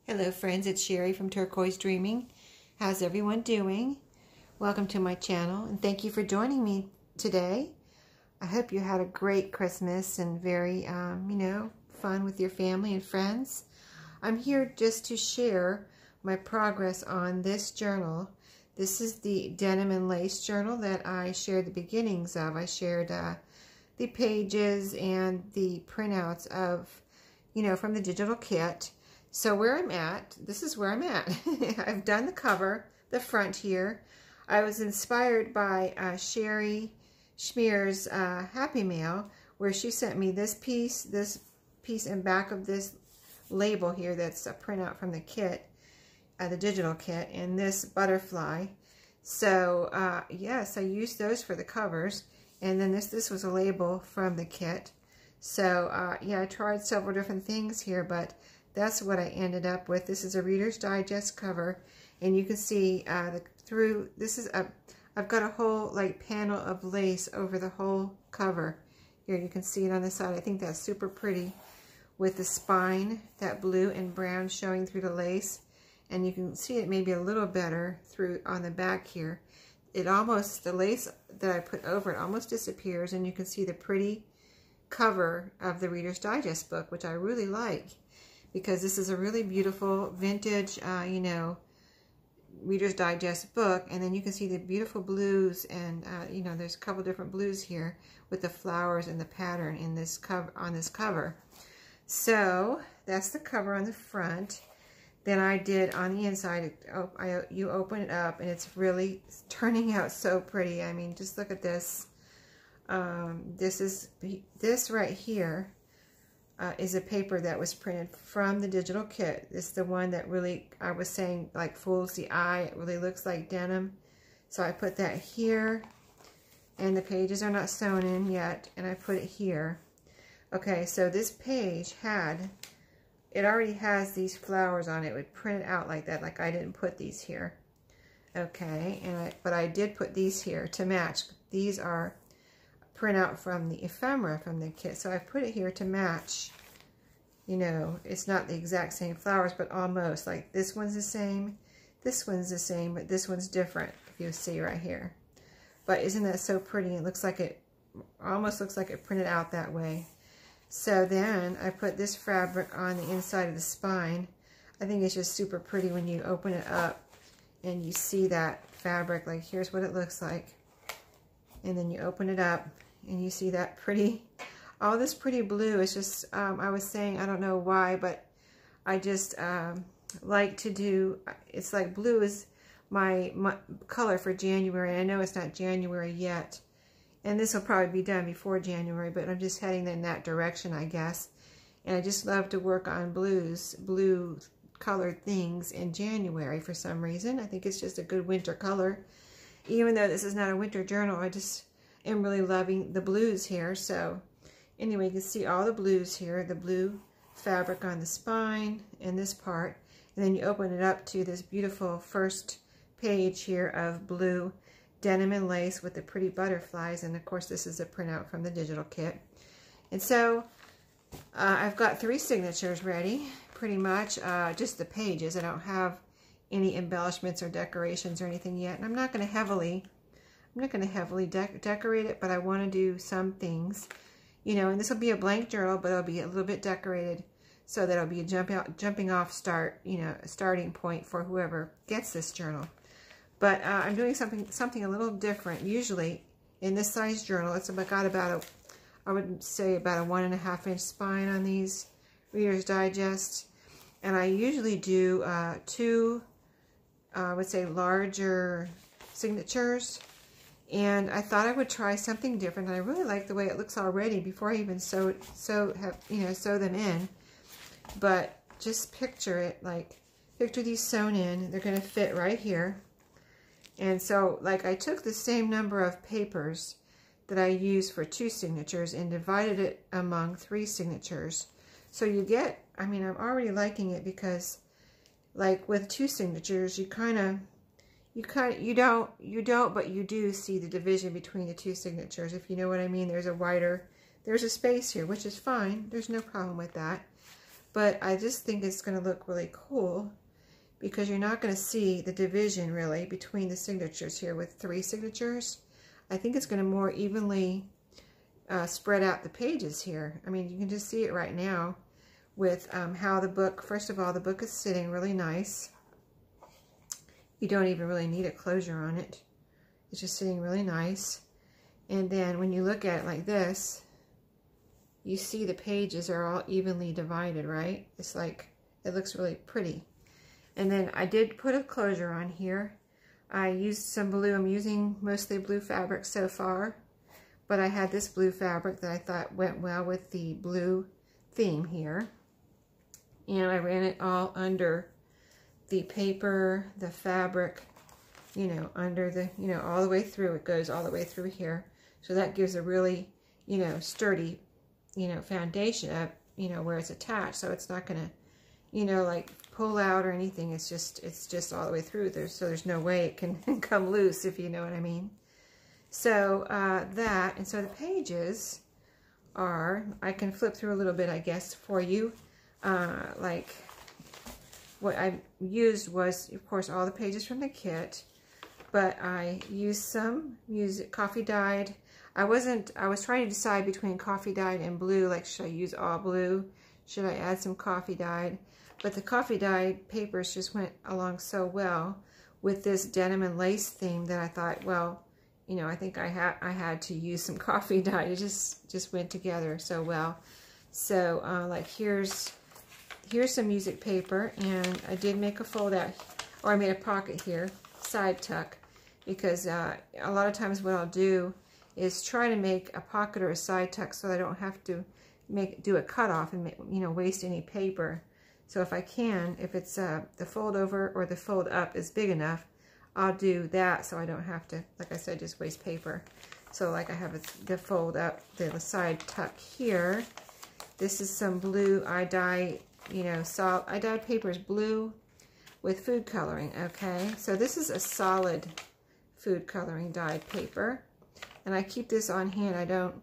Hello friends, it's Sherry from Turquoise Dreaming. How's everyone doing? Welcome to my channel and thank you for joining me today. I hope you had a great Christmas and very, fun with your family and friends. I'm here just to share my progress on this journal. This is the Denim and Lace journal that I shared the beginnings of. I shared the pages and the printouts of, from the digital kit. So where I'm at, this is where I'm at. I've done the cover, the front here. I was inspired by Sherry Schmear's Happy Mail, where she sent me this piece and back of this label here that's a printout from the kit, the digital kit, and this butterfly. So yes, I used those for the covers, and then this was a label from the kit. So yeah, I tried several different things here, but that's what I ended up with. This is a Reader's Digest cover, and you can see I've got a whole panel of lace over the whole cover. Here you can see it on the side. I think that's super pretty with the spine, that blue and brown showing through the lace, and you can see it maybe a little better through on the back here. The lace that I put over it almost disappears, and you can see the pretty cover of the Reader's Digest book, which I really like, because this is a really beautiful vintage, Reader's Digest book. And then you can see the beautiful blues, and there's a couple different blues here with the flowers and the pattern in this cover, on this cover. So that's the cover on the front. Then I did on the inside, you open it up, and it's really turning out so pretty. I mean, just look at this. This right here is a paper that was printed from the digital kit. It's the one that really, I was saying, fools the eye. It really looks like denim. So I put that here, and the pages are not sewn in yet, and I put it here. Okay, so this page it already has these flowers on it. It would print it out like that, like I didn't put these here. Okay, but I did put these here to match. These are printout from the ephemera from the kit, so I put it here to match. It's not the exact same flowers, but almost. Like this one's the same, this one's the same, but this one's different, if you see right here. But isn't that so pretty? It looks like almost looks like it printed out that way. So then I put this fabric on the inside of the spine. I think it's just super pretty when you open it up and you see that fabric. Like, here's what it looks like, and then you open it up and you see that pretty, all this pretty blue. It's just, I was saying, I don't know why, but I just like to do, it's like blue is my color for January. I know it's not January yet, and this will probably be done before January, but I'm just heading in that direction, I guess. And I just love to work on blue colored things in January for some reason. I think it's just a good winter color. Even though this is not a winter journal, I just am really loving the blues here. So anyway, you can see all the blues here, the blue fabric on the spine and this part. And then you open it up to this beautiful first page here of blue denim and lace with the pretty butterflies. And of course, this is a printout from the digital kit. And so I've got 3 signatures ready, pretty much, just the pages. I don't have any embellishments or decorations or anything yet, and I'm not going to heavily decorate it, but I want to do some things, and this will be a blank journal, but it'll be a little bit decorated, so that it'll be a jumping off starting point for whoever gets this journal. But I'm doing something a little different. Usually in this size journal, it's got about I would say about a 1.5 inch spine on these Reader's Digest, and I usually do 2 I would say larger signatures, and I thought I would try something different. And I really like the way it looks already before I even sew them in. But just picture it, picture these sewn in. They're going to fit right here. And so I took the same number of papers that I used for 2 signatures and divided it among 3 signatures. So you get, I'm already liking it, because with 2 signatures, you don't, but you do see the division between the 2 signatures, if you know what I mean. There's a space here, which is fine. There's no problem with that. but I just think it's going to look really cool because you're not going to see the division really between the signatures here with 3 signatures. I think it's going to more evenly spread out the pages here. I mean, you can just see it right now with how the book, first of all, the book is sitting really nice. You don't even really need a closure on it. It's just sitting really nice. And then when you look at it like this, you see the pages are all evenly divided, right? It's like, it looks really pretty. And then I did put a closure on here. I used some blue. I'm using mostly blue fabric so far, but I had this blue fabric that I thought went well with the blue theme here. And I ran it all under the paper, the fabric, you know, under the, you know, all the way through. It goes all the way through here. So that gives a really, you know, sturdy, you know, foundation up, you know, where it's attached. So it's not going to, you know, like pull out or anything. It's just all the way through there. So there's no way it can come loose, if you know what I mean. So that, and so the pages are, I can flip through a little bit, I guess, for you. Like what I used was, of course, all the pages from the kit, but I used some music coffee dyed. I was trying to decide between coffee dyed and blue, like should I use all blue? Should I add some coffee dyed? But the coffee dyed papers just went along so well with this denim and lace theme that I thought, well, you know, I think I had to use some coffee dye. It just went together so well. So like here's some music paper, and I did make a fold out, or I made a pocket here, side tuck, because a lot of times what I'll do is try to make a pocket or a side tuck so I don't have to do a cutoff and, you know, waste any paper. So if I can, if it's the fold over or the fold up is big enough, I'll do that so I don't have to, like I said, just waste paper. So like I have the fold up, the side tuck here. This is some blue, I dye, you know, I dyed papers blue with food coloring, okay? So this is a solid food coloring dyed paper. And I keep this on hand. I don't,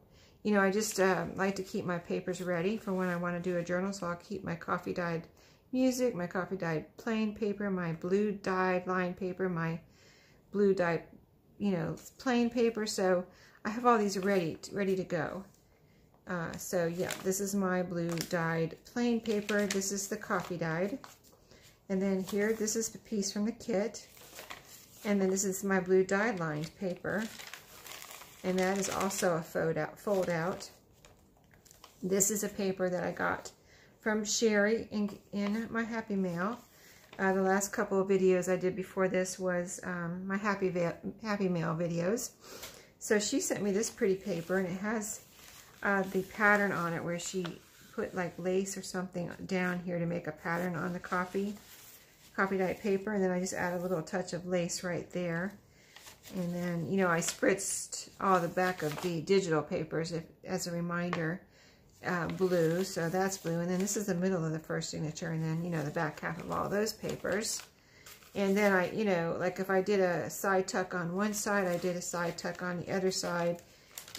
you know, I just like to keep my papers ready for when I want to do a journal. So I'll keep my coffee dyed music, my coffee dyed plain paper, my blue dyed line paper, my blue dyed, you know, plain paper. So I have all these ready to go. So yeah, this is my blue dyed plain paper. This is the coffee dyed. And then here, this is the piece from the kit. And then this is my blue dyed lined paper. And that is also a fold out. This is a paper that I got from Sherry in my Happy Mail. The last couple of videos I did before this was my Happy Mail videos. So she sent me this pretty paper, and it has the pattern on it where she put like lace or something down here to make a pattern on the coffee dyed paper, and then I just add a little touch of lace right there. And then, you know, I spritzed all the back of the digital papers as a reminder, blue, so that's blue. And then this is the middle of the first signature, and then, you know, the back half of all those papers. And then I, you know, like if I did a side tuck on one side, I did a side tuck on the other side.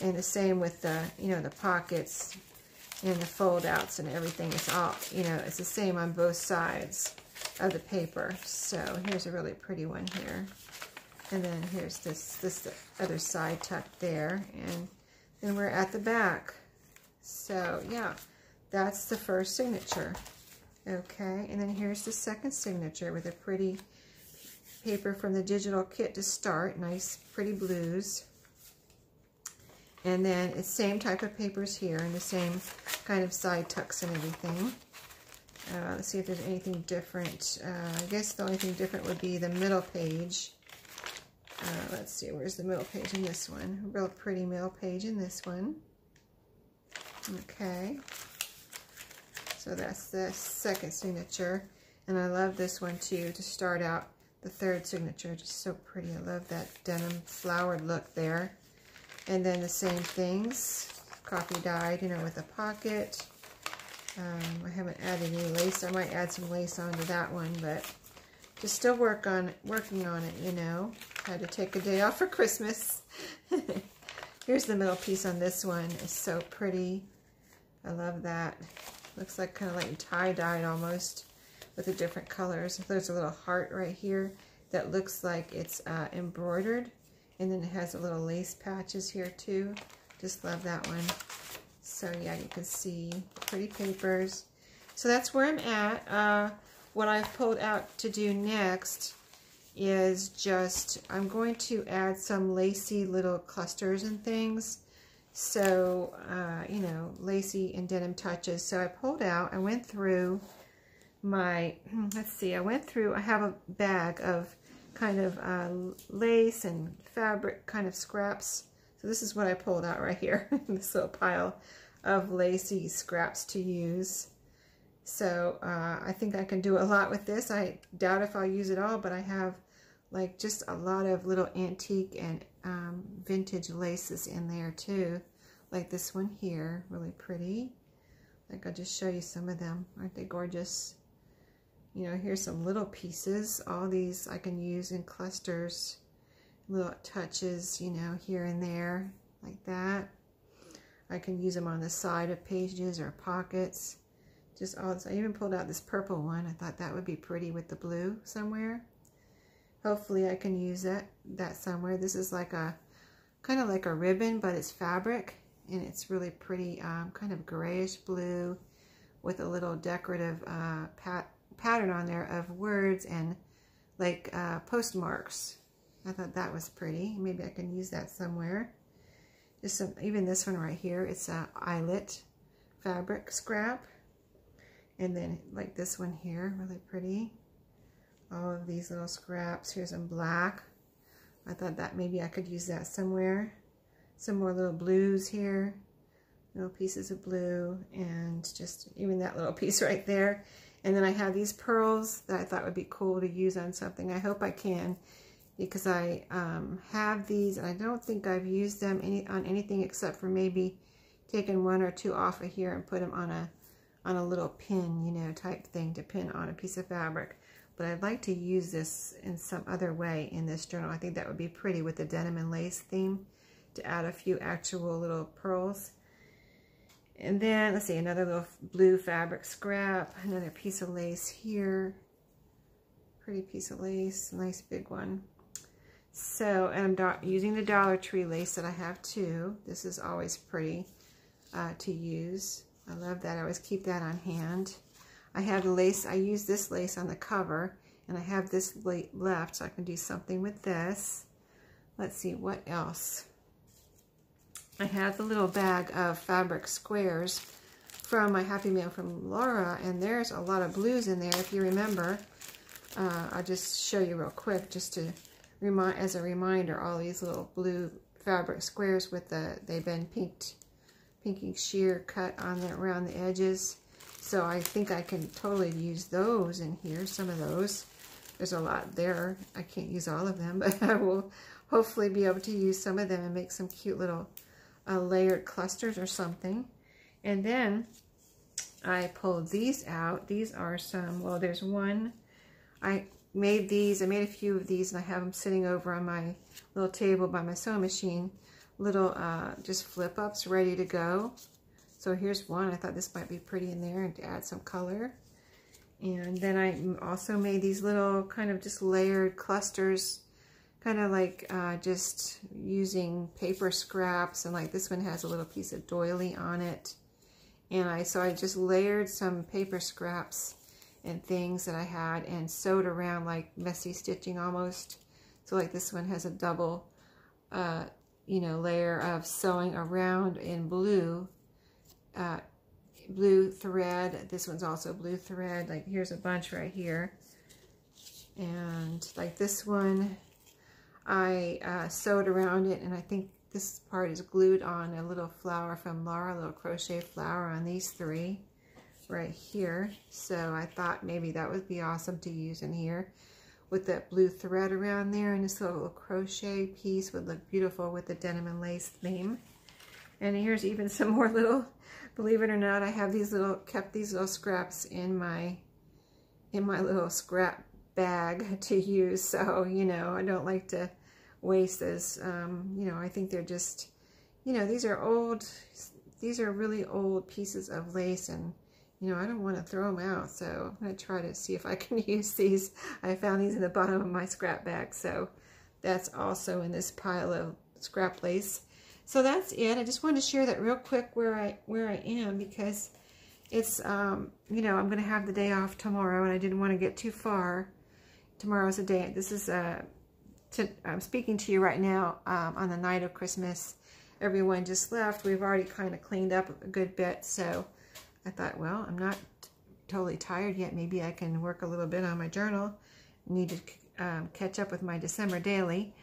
And the same with the, you know, the pockets and the fold outs and everything. It's all, you know, it's the same on both sides of the paper. So here's a really pretty one here. And then here's this other side tuck there. And then we're at the back. So yeah, that's the first signature. Okay, and then here's the second signature with a pretty paper from the digital kit to start. Nice, pretty blues. And then it's same type of papers here and the same kind of side tucks and everything. Let's see if there's anything different. I guess the only thing different would be the middle page. Let's see, where's the middle page in this one? A real pretty middle page in this one. Okay. So that's the second signature. And I love this one too, to start out the third signature. Just so pretty. I love that denim flowered look there. And then the same things, coffee dyed, you know, with a pocket. I haven't added any lace. I might add some lace onto that one, but just still working on it, you know. Had to take a day off for Christmas. Here's the middle piece on this one. It's so pretty. I love that. Looks like kind of like tie-dyed almost with the different colors. There's a little heart right here that looks like it's embroidered. And then it has a little lace patches here too. Just love that one. So yeah, you can see pretty papers. So that's where I'm at. What I've pulled out to do next is just, I'm going to add some lacy little clusters and things. So, you know, lacy and denim touches. So I pulled out, I went through my, let's see, I have a bag of kind of lace and fabric kind of scraps. So this is what I pulled out right here, this little pile of lacy scraps to use. So I think I can do a lot with this. I doubt if I'll use it all, but I have like just a lot of little antique and vintage laces in there too. Like this one here, really pretty. Like I'll just show you some of them. Aren't they gorgeous? You know, here's some little pieces. All these I can use in clusters. Little touches, you know, here and there, like that. I can use them on the side of pages or pockets. Just all this. I even pulled out this purple one. I thought that would be pretty with the blue somewhere. Hopefully I can use that somewhere. This is like a, kind of like a ribbon, but it's fabric. And it's really pretty, kind of grayish blue with a little decorative pattern on there of words and like postmarks. I thought that was pretty. Maybe I can use that somewhere. Just some, even this one right here, it's a eyelet fabric scrap. And then like this one here, really pretty. All of these little scraps. Here's some black. I thought that maybe I could use that somewhere. Some more little blues here. Little pieces of blue. And just even that little piece right there. And then I have these pearls that I thought would be cool to use on something. I hope I can, because I have these and I don't think I've used them on anything except for maybe taking one or two off of here and put them on a little pin, you know, type thing to pin on a piece of fabric. But I'd like to use this in some other way in this journal. I think that would be pretty with the denim and lace theme, to add a few actual little pearls. And then, let's see, another little blue fabric scrap, another piece of lace here. Pretty piece of lace, nice big one. So, and I'm using the Dollar Tree lace that I have too. This is always pretty to use. I love that. I always keep that on hand. I have the lace, I use this lace on the cover, and I have this left, so I can do something with this. Let's see, what else? I have the little bag of fabric squares from my Happy Mail from Laura, and there's a lot of blues in there, if you remember. I'll just show you real quick, just to remind, as a reminder, all these little blue fabric squares with they've been pinky sheer cut on around the edges. So I think I can totally use those in here, some of those. There's a lot there. I can't use all of them, but I will hopefully be able to use some of them and make some cute little layered clusters or something. And then I pulled these out. These are some, well, there's one. I made these, I made a few of these, and I have them sitting over on my little table by my sewing machine. Little just flip-ups ready to go. So here's one. I thought this might be pretty in there and to add some color. And then I also made these little kind of just layered clusters, kind of like just using paper scraps. And like this one has a little piece of doily on it. And so I just layered some paper scraps and things that I had and sewed around like messy stitching almost. So like this one has a double, you know, layer of sewing around in blue thread. This one's also blue thread. Like here's a bunch right here. And like this one, I sewed around it, and I think this part is glued on a little flower from Laura, a little crochet flower on these three right here. So I thought maybe that would be awesome to use in here with that blue thread around there, and this little crochet piece would look beautiful with the denim and lace theme. And here's even some more little, believe it or not, I have these little, kept these little scraps in my little scrap bag to use. So, you know, I don't like to waste this. You know, I think they're just, you know, these are really old pieces of lace and you know, I don't want to throw them out, so I'm going to try to see if I can use these. I found these in the bottom of my scrap bag, so that's also in this pile of scrap lace. So that's it. I just wanted to share that real quick where I am, because it's, you know, I'm going to have the day off tomorrow, and I didn't want to get too far. Tomorrow's a day. This is, I'm speaking to you right now on the night of Christmas. Everyone just left. We've already kind of cleaned up a good bit, so I thought, well, I'm not totally tired yet. Maybe I can work a little bit on my journal. Need to catch up with my December daily.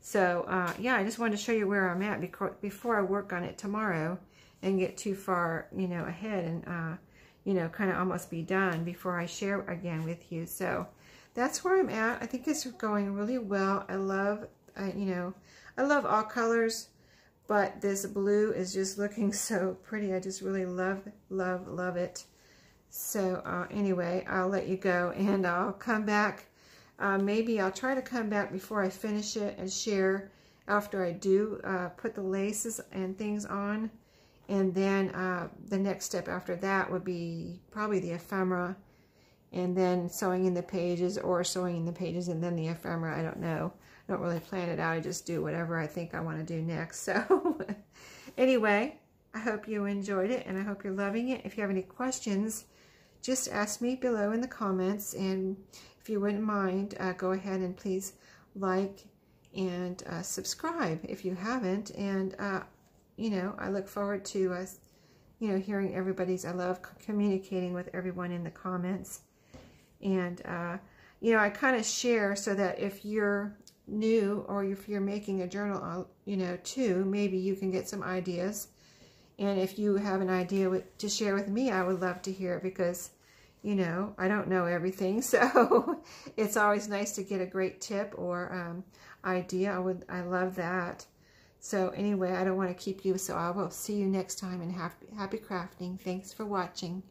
So, yeah, I just wanted to show you where I'm at before I work on it tomorrow and get too far, you know, ahead and, you know, kind of almost be done before I share again with you. So that's where I'm at. I think it's going really well. I love, you know, I love all colors, but this blue is just looking so pretty. I just really love, love, love it. So anyway, I'll let you go, and I'll come back. Maybe I'll try to come back before I finish it and share after I do put the laces and things on. And then the next step after that would be probably the ephemera, and then sewing in the pages, or sewing in the pages and then the ephemera. I don't know. I don't really plan it out. I just do whatever I think I want to do next. So anyway, I hope you enjoyed it, and I hope you're loving it. If you have any questions, just ask me below in the comments, and if you wouldn't mind, go ahead and please like and subscribe if you haven't. And you know, I look forward to you know, hearing everybody's. I love communicating with everyone in the comments. And you know, I kind of share so that if you're new, or if you're making a journal, you know, too, maybe you can get some ideas. And if you have an idea to share with me, I would love to hear it, because, you know, I don't know everything. So it's always nice to get a great tip or idea. I love that. So anyway, I don't want to keep you, so I will see you next time, and happy crafting. Thanks for watching.